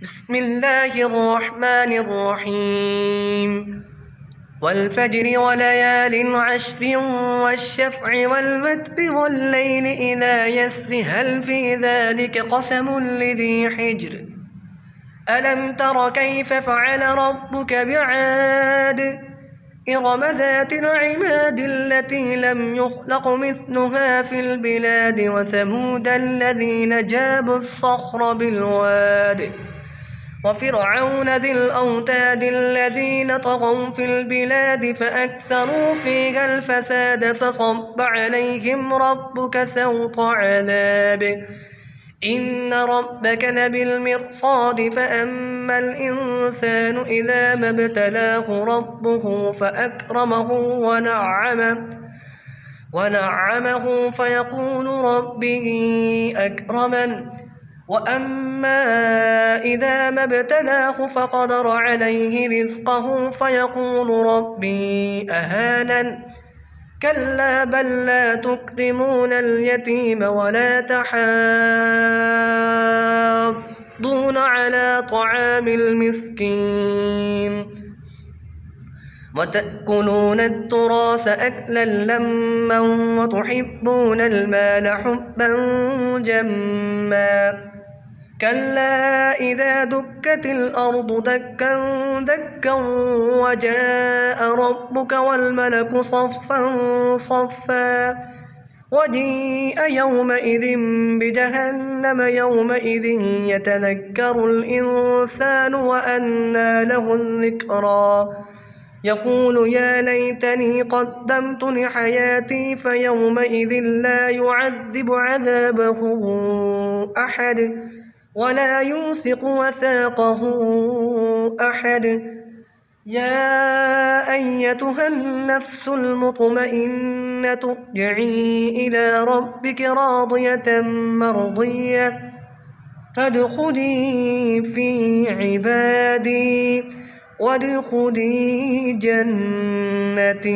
بسم الله الرحمن الرحيم والفجر وليال عشر والشفع والوتر والليل إذا يسر هل في ذلك قسم لذي حجر ألم تر كيف فعل ربك بعاد إرم ذات العماد التي لم يخلق مثلها في البلاد وثمود الذين جابوا الصخر بالواد وفرعون ذي الأوتاد الذين طغوا في البلاد فأكثروا فيها الفساد فصب عليهم ربك سوط عذاب إن ربك لبالمرصاد فأما الإنسان إذا ما ابتلاه ربه فأكرمه ونعمه فيقول ربي أكرمن وأما إذا ما ابتلاه فقدر عليه رزقه فيقول ربي أهانن كلا بل لا تكرمون اليتيم ولا تحاضون على طعام المسكين وتأكلون التراث أكلا لما وتحبون المال حبا جما كلا إذا دكت الأرض دكا دكا وجاء ربك والملك صفا صفا وجيء يومئذ بجهنم يومئذ يتذكر الإنسان وأنى له الذكرى يقول يا ليتني قدمت لحياتي فيومئذ لا يعذب عذابه أحد ولا يوثق وثاقه أحد يا أيتها النفس المطمئنة ارجعي إلى ربك راضية مرضية فادخلي في عبادي وادخلي جنتي.